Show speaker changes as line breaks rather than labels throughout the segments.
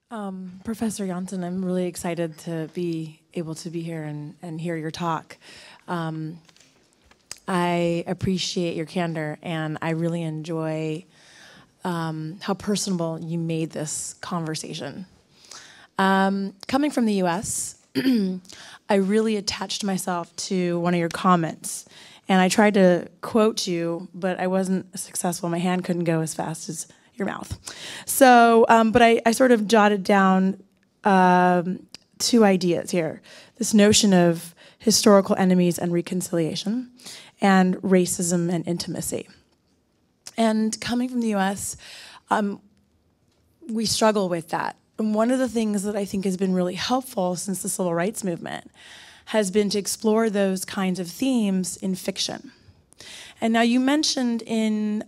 Professor Jansen, I'm really excited to be able to be here and hear your talk. I appreciate your candor, and I really enjoy how personable you made this conversation. Coming from the US, I really attached myself to one of your comments, and I tried to quote you, but I wasn't successful. My hand couldn't go as fast as your mouth. So, but I sort of jotted down two ideas here. This notion of historical enemies and reconciliation, and racism and intimacy. And coming from the US, we struggle with that. And one of the things that I think has been really helpful since the civil rights movement has been to explore those kinds of themes in fiction. And now you mentioned in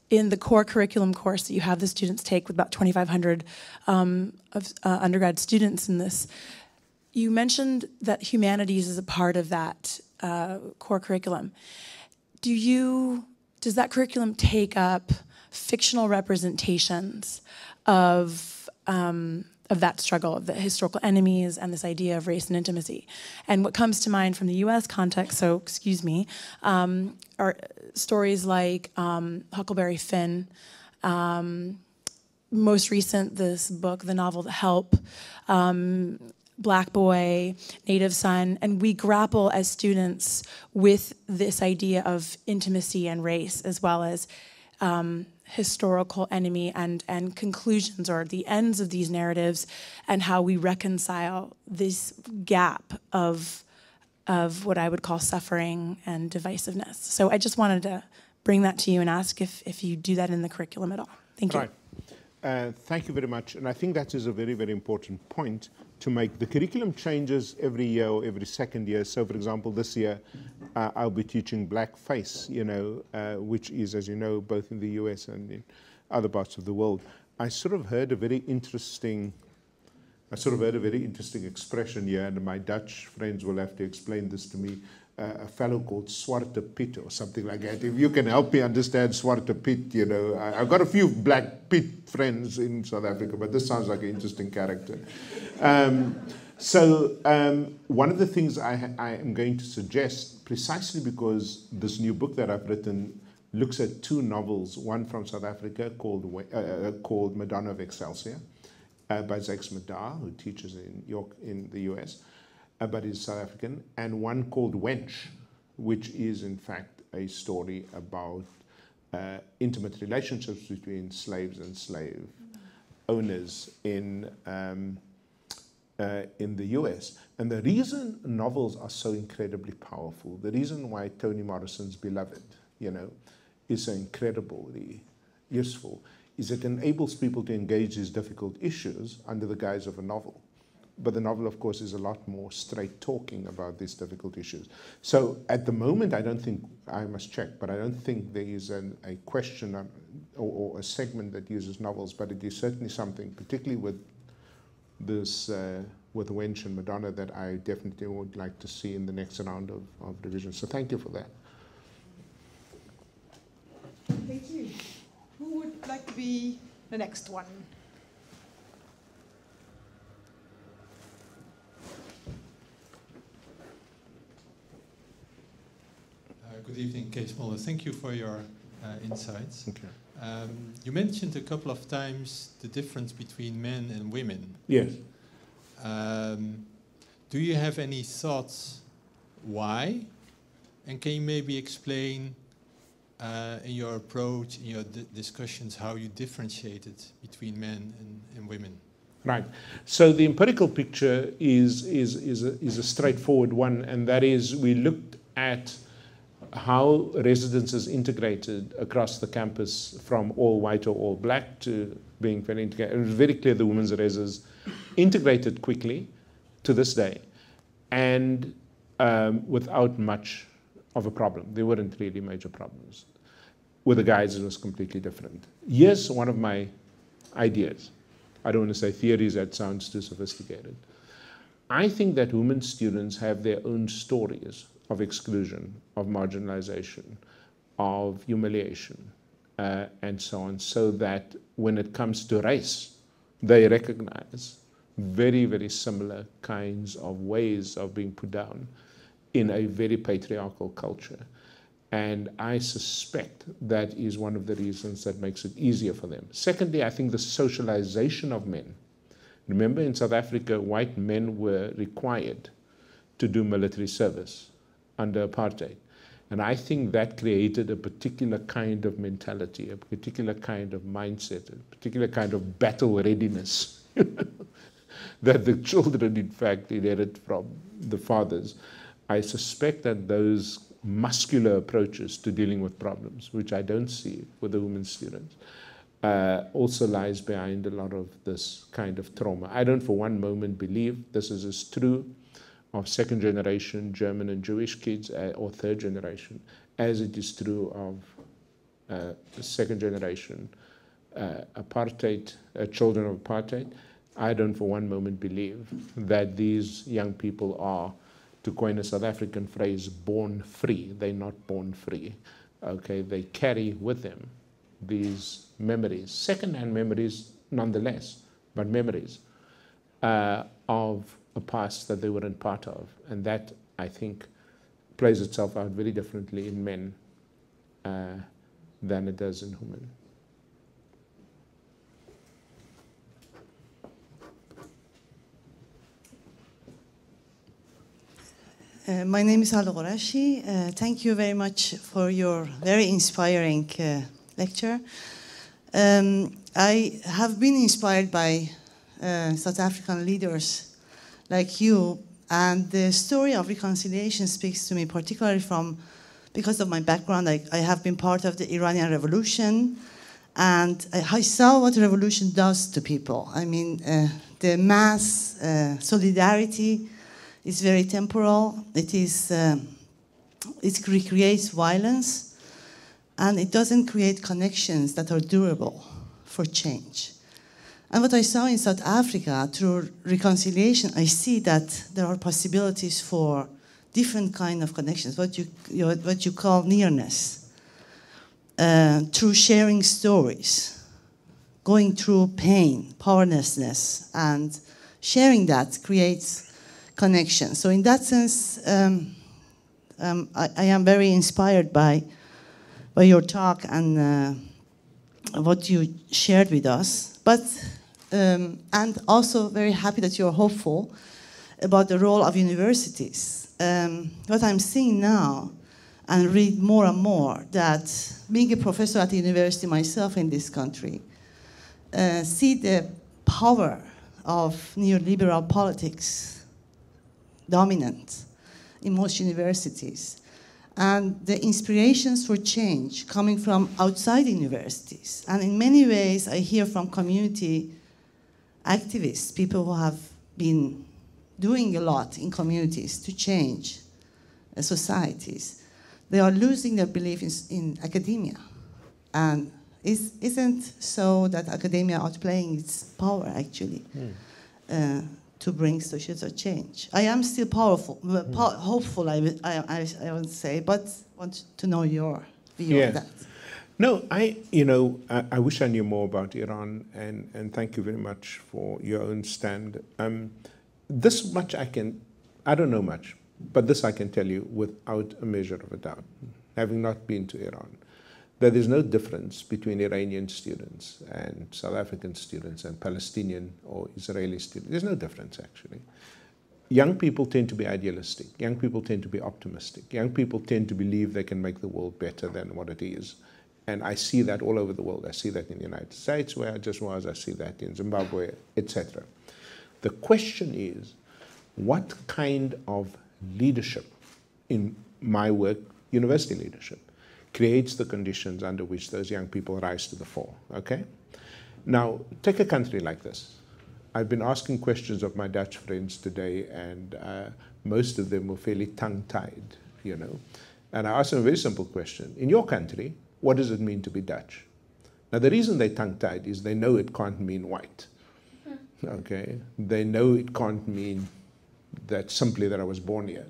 the core curriculum course that you have the students take with about 2,500 undergrad students in this, you mentioned that humanities is a part of that core curriculum. Does that curriculum take up fictional representations of that struggle, of the historical enemies and this idea of race and intimacy? And what comes to mind from the US context, so excuse me, are stories like Huckleberry Finn, most recent, this book, the novel The Help, Black Boy, Native Son, and we grapple as students with this idea of intimacy and race, as well as historical enemy and conclusions, or the ends of these narratives, and how we reconcile this gap of what I would call suffering and divisiveness. So I just wanted to bring that to you and ask if you do that in the curriculum at all. Thank you.
Right. Thank you very much. And I think that is a very, very important point to make. The curriculum changes every year or every second year. So, for example, this year I'll be teaching blackface, which is, as you know, both in the US and in other parts of the world. I sort of heard a very interesting expression here, and my Dutch friends will have to explain this to me. A fellow called Zwarte Piet or something like that. If you can help me understand Zwarte Piet, I've got a few black Piet friends in South Africa, but this sounds like an interesting character. One of the things I am going to suggest, precisely because this new book that I've written looks at two novels, one from South Africa called Madonna of Excelsior, by Zakes Madar, who teaches in the US, but is South African, and one called Wench, which is in fact a story about intimate relationships between slaves and slave owners in the US. And the reason novels are so incredibly powerful, the reason why Toni Morrison's Beloved, is so incredibly useful, is it enables people to engage these difficult issues under the guise of a novel. But the novel, of course, is a lot more straight talking about these difficult issues. So at the moment, I don't think, I must check, but I don't think there is a question or a segment that uses novels, but it is certainly something, particularly with this, with Wench and Madonna, that I definitely would like to see in the next round of revision. So thank you for that.
Thank you. Who would like to be the next one?
Good evening, Kees Moller. Thank you for your insights.
Okay.
You mentioned a couple of times the difference between men and women.
Yes.
Do you have any thoughts why? And can you maybe explain in your approach, in your discussions, how you differentiated between men and women?
Right. So the empirical picture is a straightforward one, and that is we looked at how residences integrated across the campus from all white or all black to being very integrated. It was very clear the women's reses integrated quickly to this day and without much of a problem. There weren't really major problems. With the guys, it was completely different. Here's one of my ideas. I don't want to say theories, that sounds too sophisticated. I think that women students have their own stories of exclusion, of marginalization, of humiliation, and so on, so that when it comes to race, they recognize very, very similar kinds of ways of being put down in a very patriarchal culture. And I suspect that is one of the reasons that makes it easier for them. Secondly, I think the socialization of men. Remember, in South Africa, white men were required to do military service under apartheid. And I think that created a particular kind of mentality, a particular kind of mindset, a particular kind of battle readiness that the children, in fact, inherit from the fathers. I suspect that those muscular approaches to dealing with problems, which I don't see with the women students, also lies behind a lot of this kind of trauma. I don't for one moment believe this is as true of second generation German and Jewish kids or third generation as it is true of second generation apartheid, children of apartheid. I don't for one moment believe that these young people are, to coin a South African phrase, born free. They're not born free. Okay, they carry with them these memories, second-hand memories nonetheless, but memories of a past that they weren't part of. And that, I think, plays itself out very differently in men than it does in women.
My name is Aldo Gorashi. Thank you very much for your very inspiring lecture. I have been inspired by South African leaders like you, and the story of reconciliation speaks to me particularly because of my background. I have been part of the Iranian Revolution, and I saw what revolution does to people. I mean, the mass solidarity is very temporal. It recreates violence, and it doesn't create connections that are durable for change. And what I saw in South Africa through reconciliation, I see that there are possibilities for different kind of connections, what you call nearness, through sharing stories, going through pain, powerlessness, and sharing that creates connection. So in that sense, I am very inspired by your talk and what you shared with us. But and also very happy that you're hopeful about the role of universities. What I'm seeing now, and read more and more, that being a professor at the university myself in this country, see the power of neoliberal politics dominant in most universities, and the inspirations for change coming from outside universities. And in many ways, I hear from community activists, people who have been doing a lot in communities to change societies. They are losing their belief in academia. And isn't so that academia outplaying its power, actually? To bring social change. I am still hopeful, I would say, but want to know your view on that.
No, I wish I knew more about Iran, and thank you very much for your own stand. This much I don't know much, but this I can tell you without a measure of a doubt, having not been to Iran, that there's no difference between Iranian students and South African students and Palestinian or Israeli students. There's no difference, actually. Young people tend to be idealistic. Young people tend to be optimistic. Young people tend to believe they can make the world better than what it is. And I see that all over the world. I see that in the United States, where I just was. I see that in Zimbabwe, etc. The question is, what kind of leadership, in my work, university leadership, creates the conditions under which those young people rise to the fore, okay? Now, take a country like this. I've been asking questions of my Dutch friends today, and most of them were fairly tongue-tied, you know. And I asked them a very simple question. In your country, what does it mean to be Dutch? Now, the reason they're tongue-tied is they know it can't mean white, okay? They know it can't mean that simply that I was born here.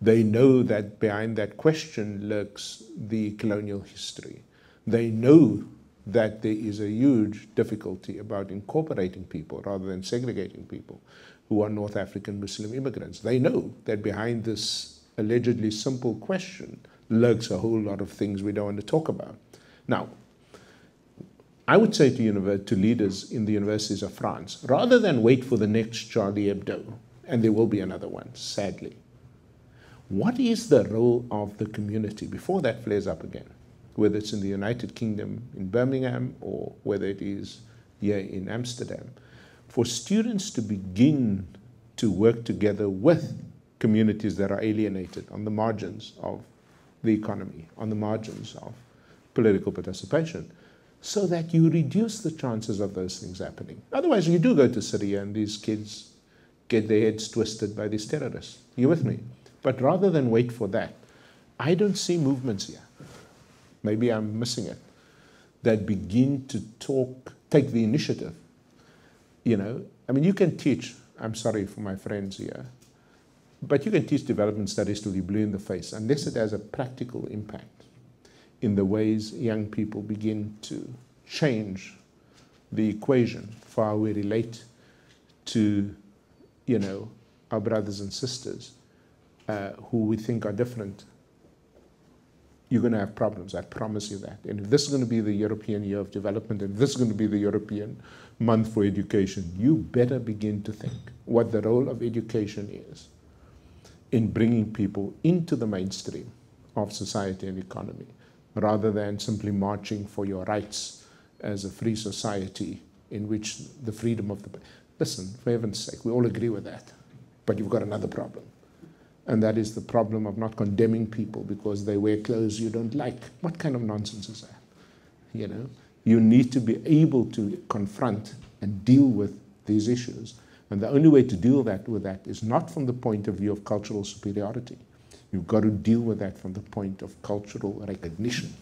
They know that behind that question lurks the colonial history. They know that there is a huge difficulty about incorporating people rather than segregating people who are North African Muslim immigrants. They know that behind this allegedly simple question lurks a whole lot of things we don't want to talk about. Now, I would say to leaders in the universities of France, rather than wait for the next Charlie Hebdo, and there will be another one, sadly, what is the role of the community before that flares up again? Whether it's in the United Kingdom, in Birmingham, or whether it is here in Amsterdam, for students to begin to work together with communities that are alienated on the margins of the economy, on the margins of political participation, so that you reduce the chances of those things happening. Otherwise, you do go to Syria and these kids get their heads twisted by these terrorists. You with me? But rather than wait for that, I don't see movements here. Maybe I'm missing it, that begin to take the initiative. You know, I mean, you can teach, I'm sorry for my friends here, but you can teach development studies till you're blue in the face, unless it has a practical impact in the ways young people begin to change the equation for how we relate to, you know, our brothers and sisters who we think are different. You're going to have problems, I promise you that. And if this is going to be the European Year of Development, and this is going to be the European Month for Education, you better begin to think what the role of education is in bringing people into the mainstream of society and economy, rather than simply marching for your rights as a free society in which the freedom of the... Listen, for heaven's sake, we all agree with that, but you've got another problem. And that is the problem of not condemning people because they wear clothes you don't like. What kind of nonsense is that? You know, you need to be able to confront and deal with these issues. And the only way to deal with that is not from the point of view of cultural superiority. You've got to deal with that from the point of cultural recognition.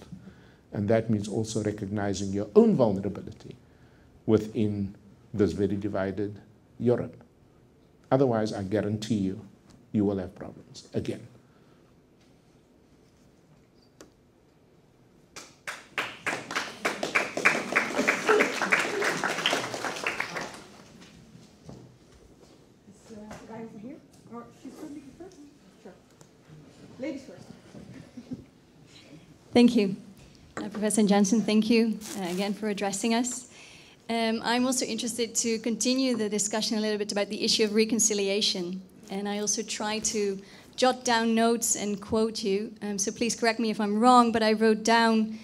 And that means also recognizing your own vulnerability within this very divided Europe. Otherwise, I guarantee you, you will have problems again.
The guy over here? Or she's going to be first? Sure. Ladies first.
Thank you. Professor Jansen, thank you again for addressing us. I'm also interested to continue the discussion a little bit about the issue of reconciliation. And I also try to jot down notes and quote you. So please correct me if I'm wrong, but I wrote down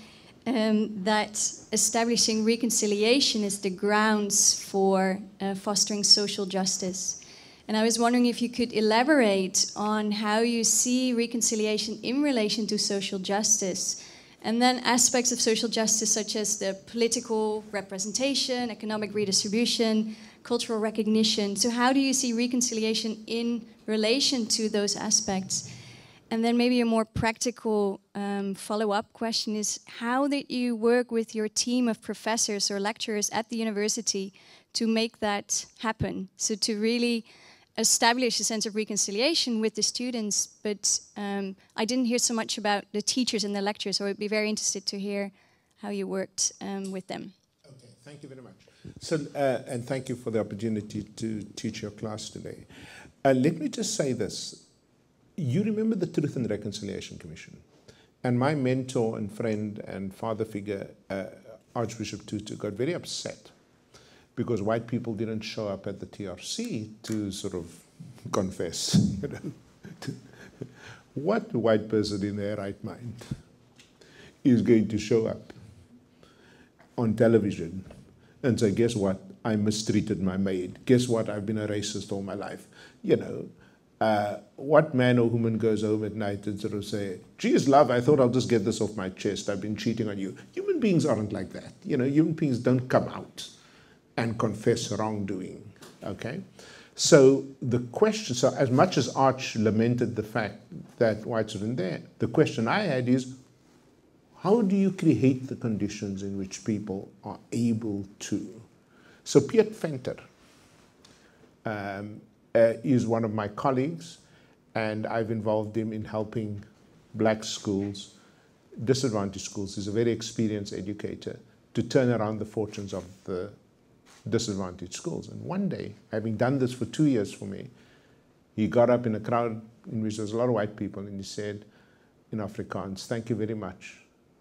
that establishing reconciliation is the grounds for fostering social justice. And I was wondering if you could elaborate on how you see reconciliation in relation to social justice, and then aspects of social justice such as the political representation, economic redistribution, cultural recognition. So how do you see reconciliation in relation to those aspects? And then maybe a more practical follow-up question is, how did you work with your team of professors or lecturers at the university to make that happen? So to really establish a sense of reconciliation with the students, but I didn't hear so much about the teachers and the lecturers, so I'd be very interested to hear how you worked with them.
Okay, thank you very much. So, and thank you for the opportunity to teach your class today. Let me just say this. You remember the Truth and Reconciliation Commission. And my mentor and friend and father figure, Archbishop Tutu, got very upset because white people didn't show up at the TRC to sort of confess. You know? What white person in their right mind is going to show up on television and say, guess what, I mistreated my maid. Guess what, I've been a racist all my life. You know, what man or woman goes home at night and sort of say, geez, love, I thought I'll just get this off my chest. I've been cheating on you. Human beings aren't like that. You know, human beings don't come out and confess wrongdoing, okay? So the question, so as much as Arch lamented the fact that whites weren't there, the question I had is, how do you create the conditions in which people are able to? So Piet Venter is one of my colleagues, and I've involved him in helping black schools, disadvantaged schools. He's a very experienced educator, to turn around the fortunes of the disadvantaged schools. And one day, having done this for 2 years for me, he got up in a crowd in which there was a lot of white people, and he said in Afrikaans, "Thank you very much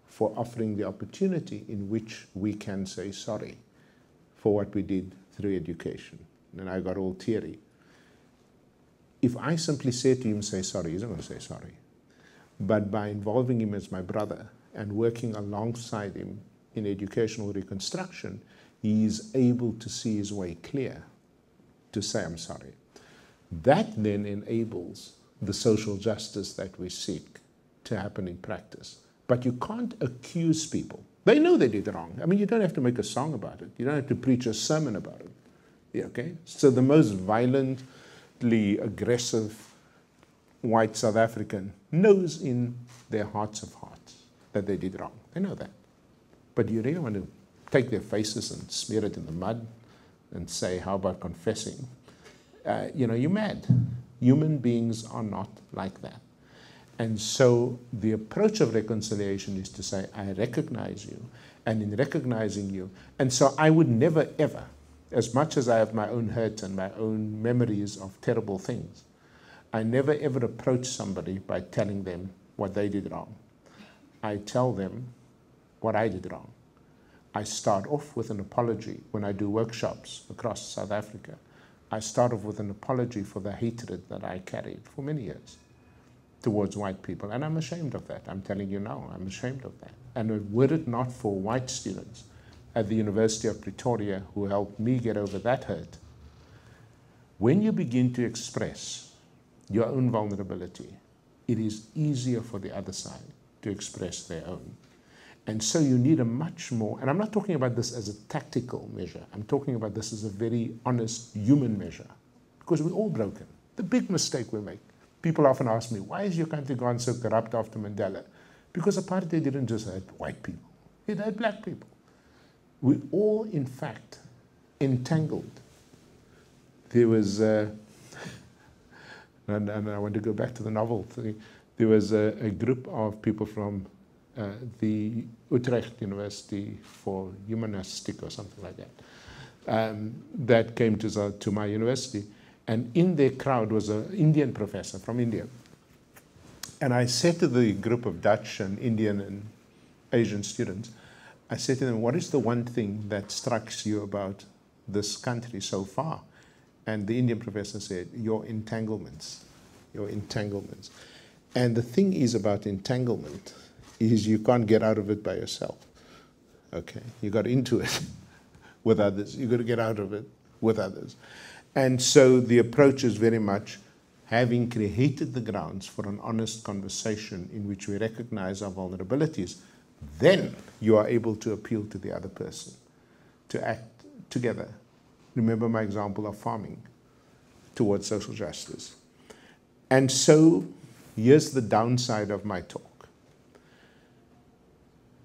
for offering the opportunity in which we can say sorry for what we did through education." And I got all teary. If I simply said to him, say sorry, he's not going to say sorry. But by involving him as my brother and working alongside him in educational reconstruction, he is able to see his way clear to say, "I'm sorry." That then enables the social justice that we seek to happen in practice. But you can't accuse people. They know they did wrong. I mean, you don't have to make a song about it. You don't have to preach a sermon about it. Yeah, okay? So the most violently aggressive white South African knows in their hearts of hearts that they did wrong. They know that. But you really want to take their faces and smear it in the mud and say, how about confessing? You're mad. Human beings are not like that. And so the approach of reconciliation is to say, I recognize you, and in recognizing you, and so I would never ever, as much as I have my own hurt and my own memories of terrible things, I never ever approach somebody by telling them what they did wrong. I tell them what I did wrong. I start off with an apology when I do workshops across South Africa. I start off with an apology for the hatred that I carried for many years towards white people. And I'm ashamed of that. I'm telling you now, I'm ashamed of that. And were it not for white students at the University of Pretoria who helped me get over that hurt, when you begin to express your own vulnerability, it is easier for the other side to express their own. And so you need a much more, and I'm not talking about this as a tactical measure, I'm talking about this as a very honest human measure, because we're all broken. The big mistake we make, people often ask me, why is your country gone so corrupt after Mandela? Because apartheid didn't just hurt white people, it hurt black people. We all, in fact, entangled. There was, and I want to go back to the novel thing, there was a group of people from the Utrecht University for Humanistic or something like that, that came to my university. And in their crowd was an Indian professor from India. And I said to the group of Dutch and Indian and Asian students, I said to them, what is the one thing that strikes you about this country so far? And the Indian professor said, your entanglements, your entanglements. And the thing is about entanglement is you can't get out of it by yourself. Okay, you got into it with others. You got to get out of it with others. And so the approach is very much having created the grounds for an honest conversation in which we recognize our vulnerabilities, then you are able to appeal to the other person, to act together. Remember my example of farming towards social justice. And so here's the downside of my talk.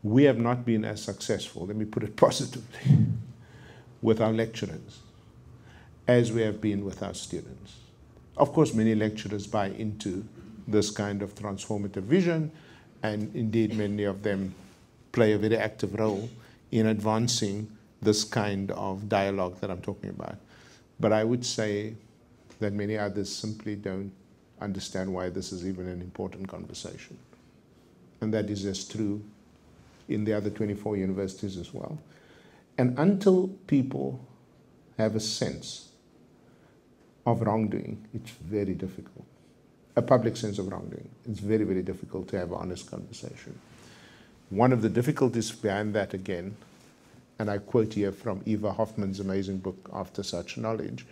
We have not been as successful, let me put it positively, with our lecturers as we have been with our students. Of course, many lecturers buy into this kind of transformative vision, and indeed many of them play a very active role in advancing this kind of dialogue that I'm talking about. But I would say that many others simply don't understand why this is even an important conversation. And that is as true in the other 24 universities as well. And until people have a sense of wrongdoing, it's very difficult. A public sense of wrongdoing. It's very, very difficult to have an honest conversation. One of the difficulties behind that, again, and I quote here from Eva Hoffman's amazing book, After Such Knowledge,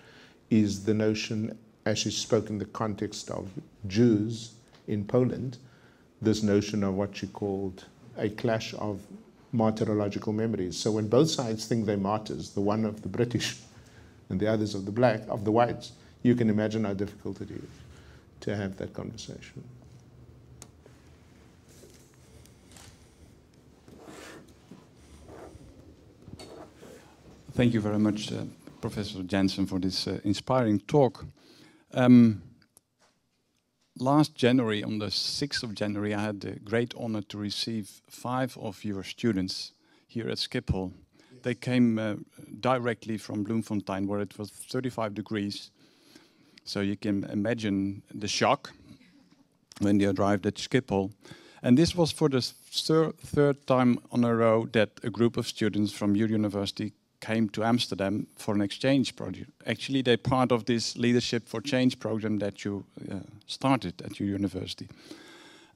is the notion, as she spoke in the context of Jews in Poland, this notion of what she called a clash of martyrological memories. So when both sides think they're martyrs, the one of the British and the others of the black, of the whites, you can imagine how difficult it is to have that conversation.
Thank you very much, Professor Jansen, for this inspiring talk. Last January, on the 6th of January, I had the great honor to receive 5 of your students here at Schiphol. They came directly from Bloemfontein, where it was 35 degrees. So you can imagine the shock when they arrived at Schiphol. And this was for the third time on a row that a group of students from your university came to Amsterdam for an exchange project. Actually, they're part of this Leadership for Change program that you started at your university.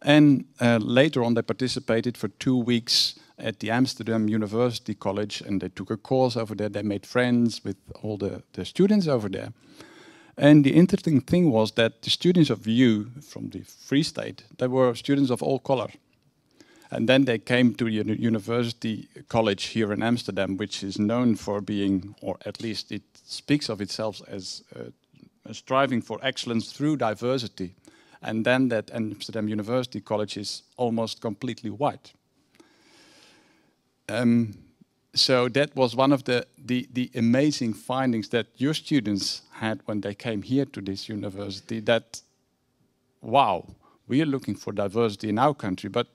And later on, they participated for 2 weeks at the Amsterdam University College, and they took a course over there. They made friends with all the students over there. And the interesting thing was that the students of you from the Free State, they were students of all color. And then they came to the university college here in Amsterdam, which is known for being, or at least it speaks of itself as striving for excellence through diversity. And then that Amsterdam University College is almost completely white. So that was one of the amazing findings that your students had when they came here to this university, that, wow, we are looking for diversity in our country, but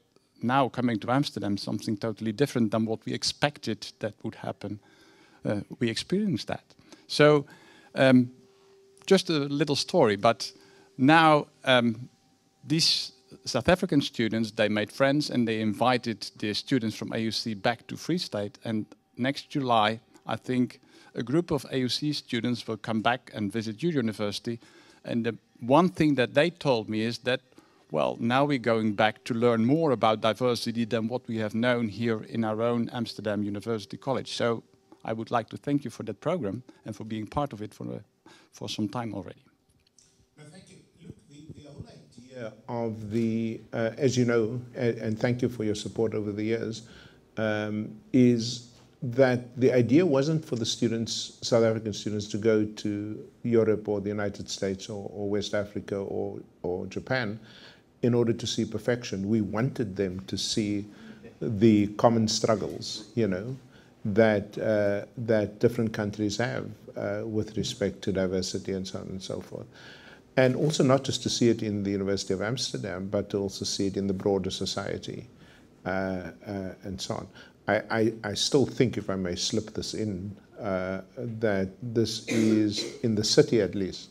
now coming to Amsterdam, something totally different than what we expected that would happen. We experienced that. So just a little story, but now these South African students, they made friends and they invited the students from AUC back to Free State. And next July, I think a group of AUC students will come back and visit your university. And the one thing that they told me is that, well, now we're going back to learn more about diversity than what we have known here in our own Amsterdam University College. So I would like to thank you for that program and for being part of it for some time already.
No, thank you. Look, the whole idea of the, as you know, and thank you for your support over the years, is that the idea wasn't for the students, South African students, to go to Europe or the United States or West Africa or Japan in order to see perfection. We wanted them to see the common struggles, you know, that different countries have with respect to diversity and so on and so forth. And also not just to see it in the University of Amsterdam, but to also see it in the broader society and so on. I still think, if I may slip this in, that this is, in the city at least,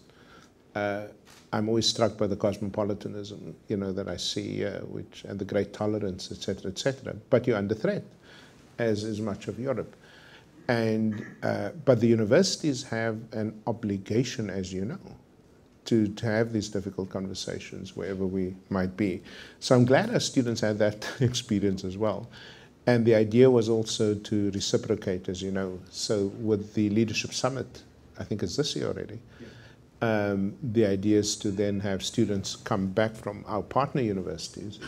I'm always struck by the cosmopolitanism, you know, that I see, and the great tolerance, etc., etc. But you're under threat, as is much of Europe. And but the universities have an obligation, as you know, to have these difficult conversations wherever we might be. So I'm glad our students had that experience as well. And the idea was also to reciprocate, as you know. So with the Leadership Summit, I think it's this year already, the idea is to then have students come back from our partner universities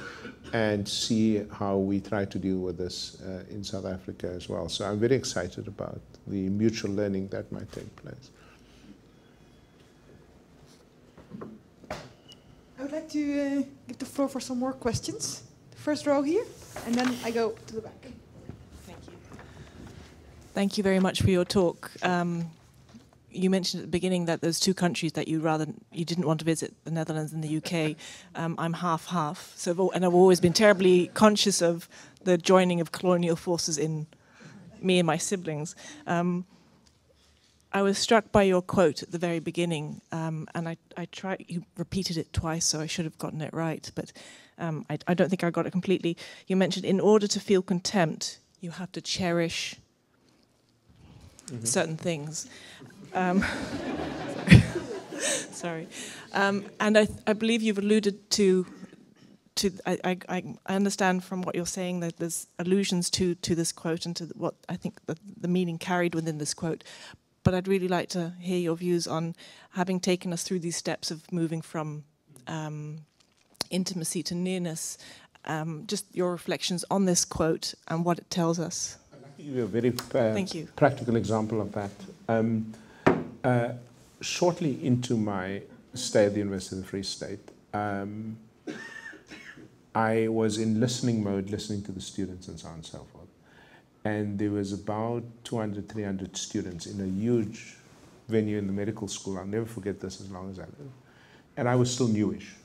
and see how we try to deal with this in South Africa as well. So I'm very excited about the mutual learning that might take place.
I would like to give the floor for some more questions. The first row here, and then I go to the back.
Thank you. Thank you very much for your talk. You mentioned at the beginning that there's two countries that you didn't want to visit, the Netherlands and the UK. I'm half-half, and I've always been terribly conscious of the joining of colonial forces in me and my siblings. I was struck by your quote at the very beginning, and you repeated it twice, so I should have gotten it right, but I don't think I got it completely. You mentioned, in order to feel contempt, you have to cherish certain things. Sorry. And I believe you've alluded to I understand from what you're saying that there's allusions to this quote and to what I think the meaning carried within this quote. But I'd really like to hear your views on, having taken us through these steps of moving from intimacy to nearness, just your reflections on this quote and what it tells us.
I'd like to give you a very practical example of that. Shortly into my stay at the University of the Free State, I was in listening mode, listening to the students and so on and so forth. And there was about 200, 300 students in a huge venue in the medical school. I'll never forget this as long as I live. And I was still newish.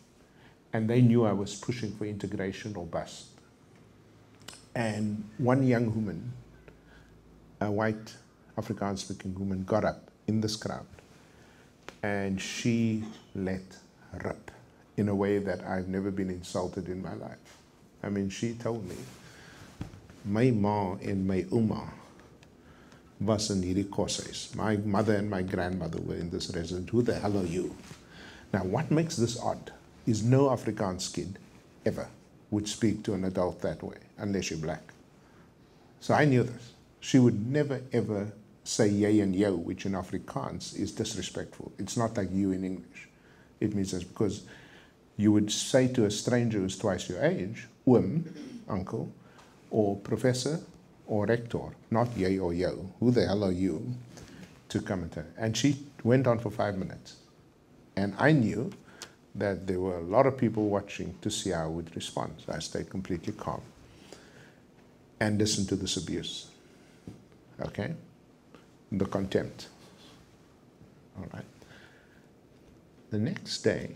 And they knew I was pushing for integration or bust. And one young woman a white Afrikaans-speaking woman got up in this crowd and she let rip in a way that I've never been insulted in my life. I mean, she told me, my ma and my ouma was in hierdie koshuis. My mother and my grandmother were in this residence. Who the hell are you? Now, what makes this odd is no Afrikaans kid ever would speak to an adult that way, unless you're black. So I knew this. She would never, ever say yay and yo, which in Afrikaans is disrespectful. It's not like you in English. It means this because you would say to a stranger who's twice your age, oom, uncle, or professor, or rector, not yay or yo. Who the hell are you to come and tell? And she went on for 5 minutes. And I knew that there were a lot of people watching to see how I would respond. So I stayed completely calm and listened to this abuse. Okay? The contempt. All right. The next day,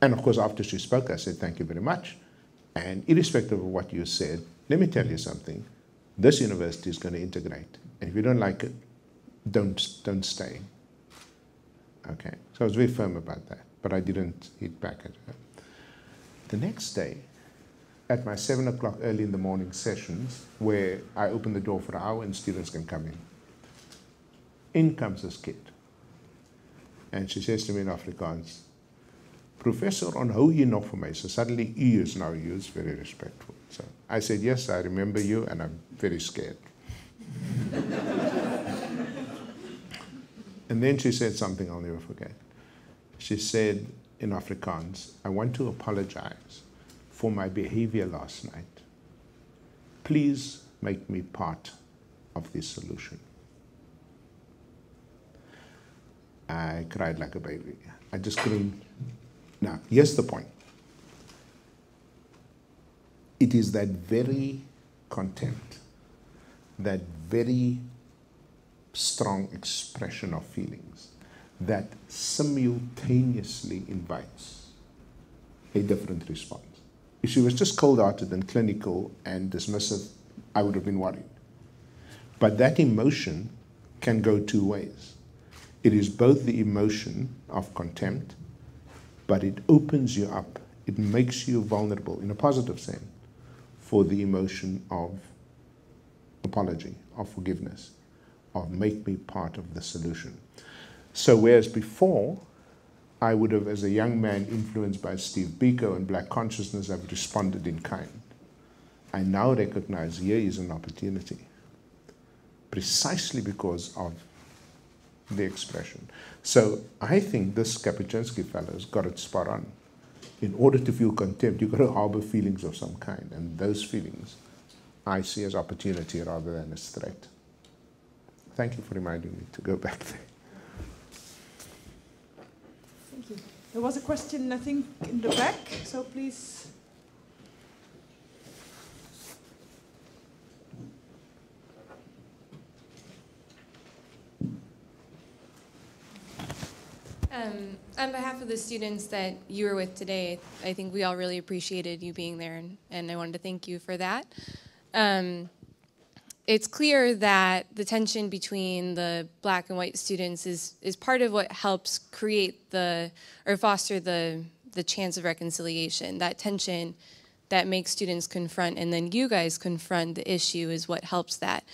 and of course after she spoke, I said, thank you very much. And irrespective of what you said, let me tell you something. This university is going to integrate. And if you don't like it, don't stay. Okay? So I was very firm about that. But I didn't hit back at her. The next day, at my 7 o'clock early in the morning sessions, where I open the door for an hour and students can come in comes this kid. And she says to me in Afrikaans, Professor, onthou jy nog vir my? So suddenly, u is now used, very respectful. So I said, yes, I remember you, and I'm very scared. And then she said something I'll never forget. She said in Afrikaans, I want to apologize for my behavior last night. Please make me part of this solution. I cried like a baby. I just couldn't. Now, here's the point. It is that very contempt, that very strong expression of feelings that simultaneously invites a different response. If she was just cold-hearted and clinical and dismissive, I would have been worried. But that emotion can go two ways. It is both the emotion of contempt, but it opens you up. It makes you vulnerable, in a positive sense, for the emotion of apology, of forgiveness, of make me part of the solution. So whereas before, I would have, as a young man influenced by Steve Biko and Black consciousness, have responded in kind. I now recognize here is an opportunity, precisely because of the expression. So I think this Kapuscinski fellow's got it spot on. In order to feel contempt, you've got to harbor feelings of some kind, and those feelings I see as opportunity rather than as threat. Thank you for reminding me to go back there.
Thank you. There was a question, I think, in the back, so please.
On behalf of the students that you were with today, I think we all really appreciated you being there, and I wanted to thank you for that. It's clear that the tension between the Black and white students is part of what helps create or foster the chance of reconciliation. That tension that makes students confront, and then you guys confront the issue, is what helps that.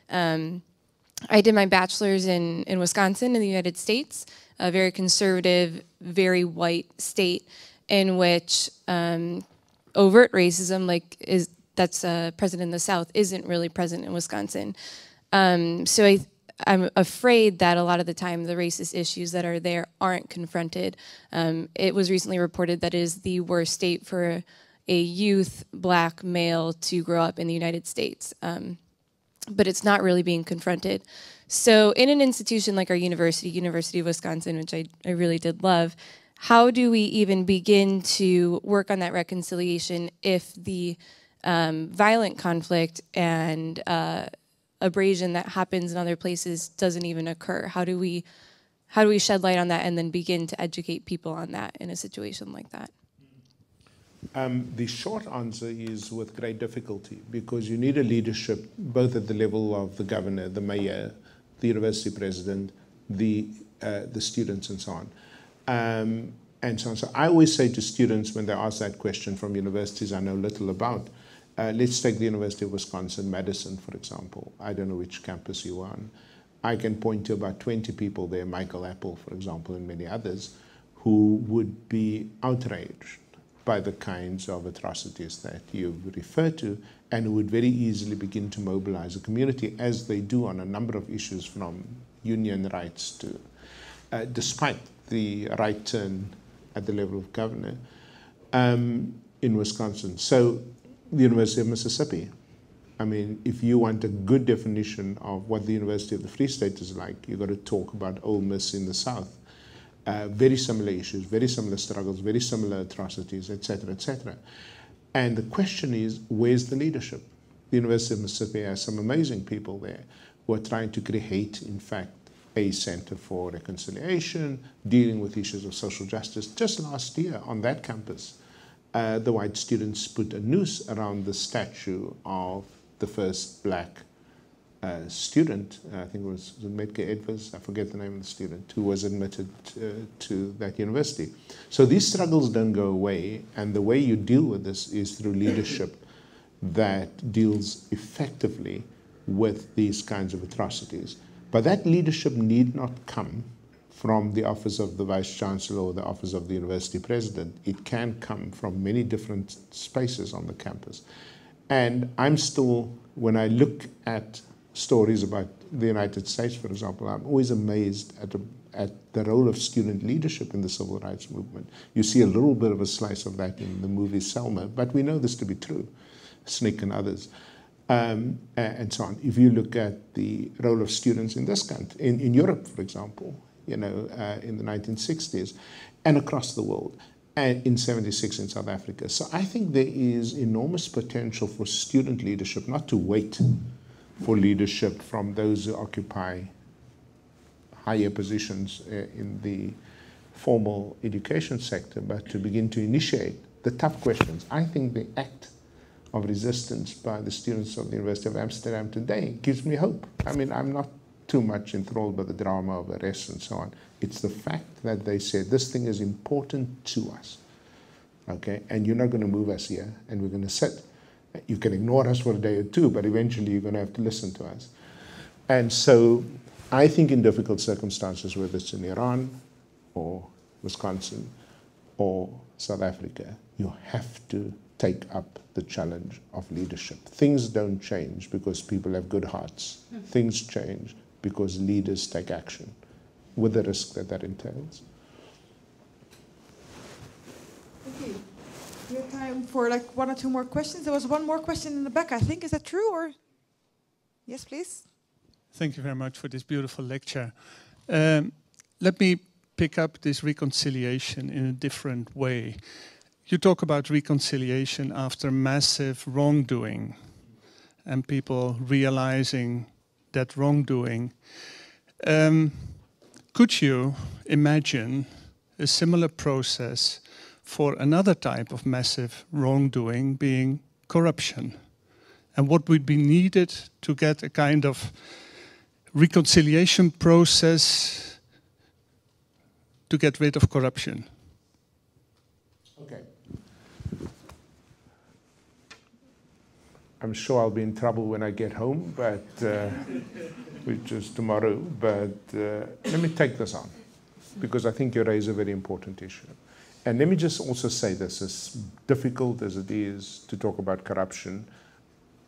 I did my bachelor's in Wisconsin in the United States, a very conservative, very white state in which overt racism, that's present in the South, isn't really present in Wisconsin. So I'm afraid that a lot of the time the racist issues that are there aren't confronted. It was recently reported that it is the worst state for a youth Black male to grow up in the United States. But it's not really being confronted. So in an institution like our university, University of Wisconsin, which I really did love, how do we even begin to work on that reconciliation if the violent conflict and abrasion that happens in other places doesn't even occur? How do we shed light on that and then begin to educate people on that in a situation like that?
The short answer is with great difficulty, because you need a leadership both at the level of the governor, the mayor, the university president, the students, and so on. And so on. So I always say to students when they ask that question from universities I know little about, let's take the University of Wisconsin-Madison, for example. I don't know which campus you are on. I can point to about 20 people there, Michael Apple, for example, and many others, who would be outraged by the kinds of atrocities that you refer to, and who would very easily begin to mobilize a community, as they do on a number of issues, from union rights to, despite the right turn at the level of governor, in Wisconsin. So the University of Mississippi, I mean, if you want a good definition of what the University of the Free State is like, you've got to talk about Ole Miss in the South. Very similar issues, very similar struggles, very similar atrocities, etc., etc. And the question is, where's the leadership? The University of Mississippi has some amazing people there who are trying to create, in fact, a center for reconciliation, dealing with issues of social justice. Just last year on that campus, the white students put a noose around the statue of the first black student, I think it was Medgar Evers, I forget the name of the student, who was admitted to that university. So these struggles don't go away, and the way you deal with this is through leadership that deals effectively with these kinds of atrocities. But that leadership need not come from the office of the Vice Chancellor or the office of the university president. It can come from many different spaces on the campus. And I'm still, when I look at stories about the United States, for example, I'm always amazed at the role of student leadership in the civil rights movement. You see a little bit of a slice of that in the movie Selma, but we know this to be true, Snick and others, and so on. If you look at the role of students in this country, in Europe, for example, you know, in the 1960s, and across the world, and in '76 in South Africa. So I think there is enormous potential for student leadership, not to wait for leadership from those who occupy higher positions in the formal education sector, but to begin to initiate the tough questions. I think the act of resistance by the students of the University of Amsterdam today gives me hope. I mean, I'm not too much enthralled by the drama of arrests and so on. It's the fact that they said this thing is important to us, okay, and you're not going to move us here, and we're going to sit. You can ignore us for a day or two, but eventually you're going to have to listen to us. And so I think in difficult circumstances, whether it's in Iran or Wisconsin or South Africa, you have to take up the challenge of leadership. Things don't change because people have good hearts. Things change because leaders take action, with the risk that that entails.
Thank you. We have time for like one or two more questions. There was one more question in the back, I think. Is that true? Or yes, please.
Thank you very much for this beautiful lecture. Let me pick up this reconciliation in a different way. You talk about reconciliation after massive wrongdoing and people realizing that wrongdoing. Could you imagine a similar process for another type of massive wrongdoing, being corruption? And what would be needed to get a kind of reconciliation process to get rid of corruption?
Okay. I'm sure I'll be in trouble when I get home, but which is tomorrow. But let me take this on, because I think you raise a very important issue. And let me just also say this, as difficult as it is to talk about corruption,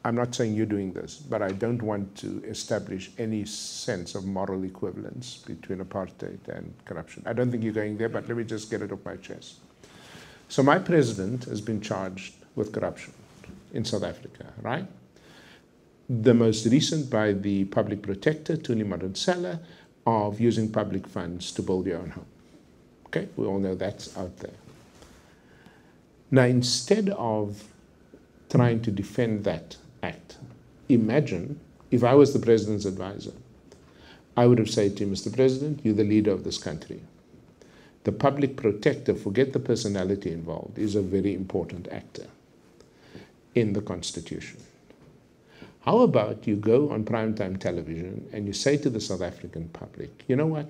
I'm not saying you're doing this, but I don't want to establish any sense of moral equivalence between apartheid and corruption. I don't think you're going there, but let me just get it off my chest. So my president has been charged with corruption in South Africa, right? The most recent by the public protector, Tuli Madonsela, of using public funds to build your own home. Okay, we all know that's out there. Now, instead of trying to defend that act, imagine if I was the president's advisor, I would have said to him, Mr. President, you're the leader of this country. The public protector, forget the personality involved, is a very important actor in the Constitution. How about you go on primetime television and you say to the South African public, you know what?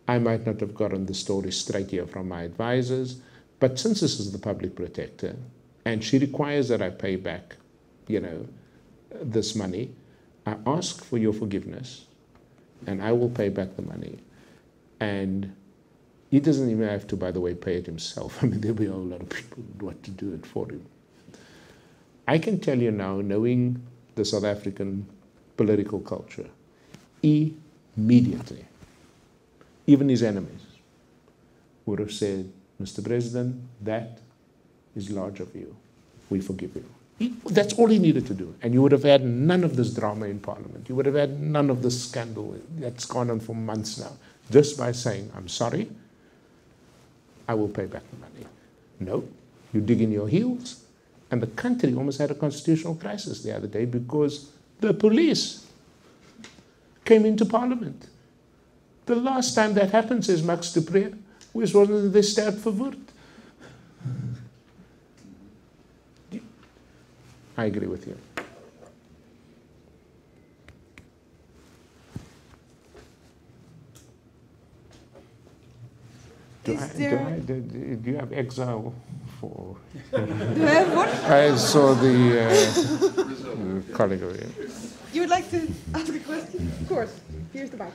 I might not have gotten the story straight here from my advisors, but since this is the public protector and she requires that I pay back, this money, I ask for your forgiveness and I will pay back the money. And he doesn't even have to, by the way, pay it himself. I mean, there'll be a whole lot of people who want to do it for him. I can tell you now, knowing the South African political culture, immediately, even his enemies would have said, Mr. President, that is large of you. We forgive you. That's all he needed to do. And you would have had none of this drama in Parliament. You would have had none of this scandal that's gone on for months now. Just by saying, I'm sorry, I will pay back the money. No, you dig in your heels. And the country almost had a constitutional crisis the other day because the police came into Parliament. The last time that happened, says Max de Pre, was when they stabbed for Woord. I agree with you. Do you have exile for?
Do I have what?
I saw the colleague over here.
You would like to ask a question? Of course. Here's the mic.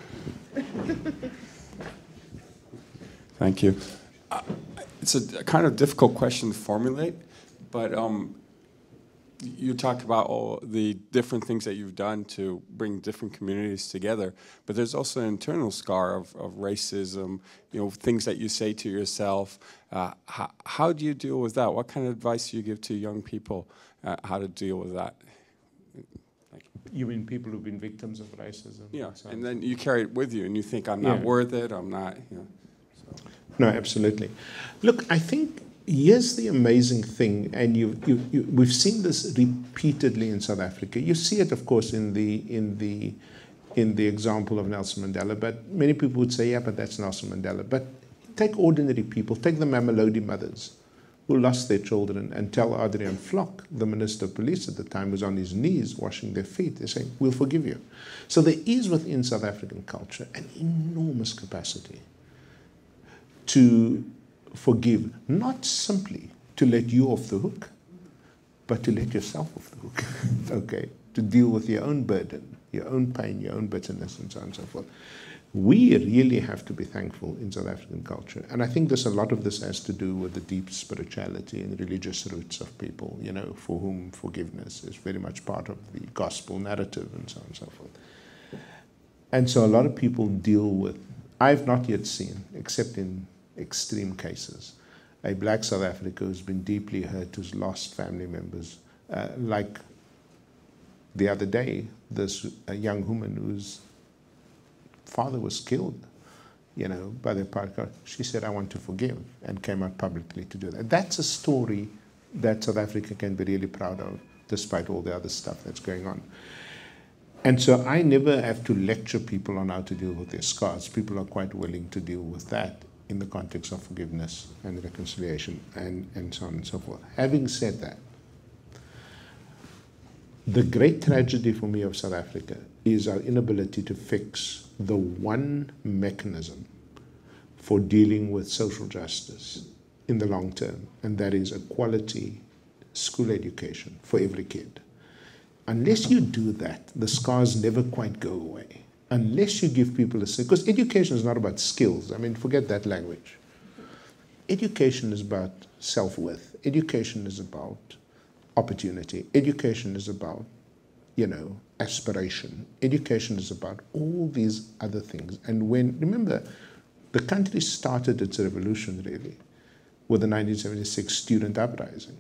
Thank you. It's a kind of difficult question to formulate, but you talked about all the different things that you've done to bring different communities together, but there's also an internal scar of racism, things that you say to yourself. How do you deal with that? What kind of advice do you give to young people how to deal with that?
You mean people who've been victims of racism?
Yeah, and then you carry it with you and you think, I'm not worth it, I'm not, So.
No, absolutely. Look, I think here's the amazing thing, and we've seen this repeatedly in South Africa. You see it, of course, in the example of Nelson Mandela. But many people would say, yeah, but that's Nelson Mandela. But take ordinary people, take the Mamelodi mothers who lost their children, and tell Adrian Flock, the Minister of Police at the time, was on his knees washing their feet. They're saying, we'll forgive you. So there is within South African culture an enormous capacity to forgive, not simply to let you off the hook, but to let yourself off the hook, okay? To deal with your own burden, your own pain, your own bitterness, and so on and so forth. We really have to be thankful in South African culture. And I think a lot of this has to do with the deep spirituality and religious roots of people, for whom forgiveness is very much part of the gospel narrative and so on and so forth. And so a lot of people deal with, I've not yet seen, except in extreme cases, a black South African who's been deeply hurt, who's lost family members. Like the other day, a young woman whose father was killed, by their partner. She said, I want to forgive, and came out publicly to do that. That's a story that South Africa can be really proud of, despite all the other stuff that's going on. And so I never have to lecture people on how to deal with their scars. People are quite willing to deal with that in the context of forgiveness and reconciliation and so on and so forth. Having said that, the great tragedy for me of South Africa is our inability to fix the one mechanism for dealing with social justice in the long term, and that is a quality school education for every kid. Unless you do that, the scars never quite go away. Unless you give people because education is not about skills. I mean, forget that language. Education is about self-worth. Education is about opportunity. Education is about, aspiration. Education is about all these other things. And remember, the country started its revolution, really, with the 1976 student uprising,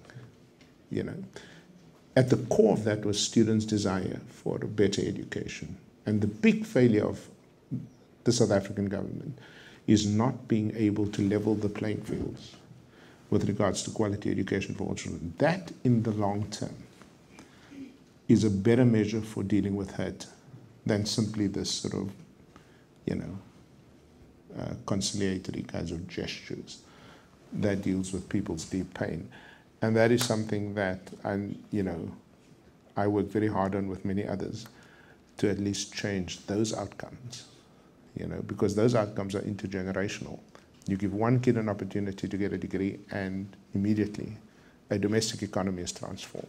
At the core of that was students' desire for a better education. And the big failure of the South African government is not being able to level the playing fields with regards to quality education for all children. That, in the long term, is a better measure for dealing with hurt than simply this sort of, conciliatory kinds of gestures that deals with people's deep pain. And that is something that I work very hard on with many others to at least change those outcomes, because those outcomes are intergenerational. You give one kid an opportunity to get a degree and immediately a domestic economy is transformed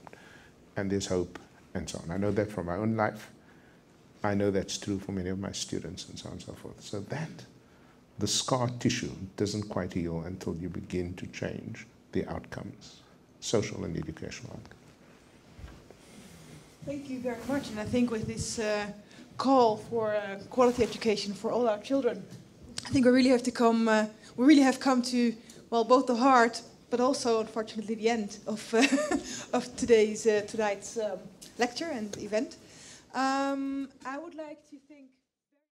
and there's hope and so on. I know that from my own life. I know that's true for many of my students and so on and so forth. So that, the scar tissue doesn't quite heal until you begin to change the outcomes, social and educational outcomes.
Thank you very much. And I think with this call for quality education for all our children, I think we really have come to, well, both the heart, but also, unfortunately, the end of tonight's lecture and event. I would like to thank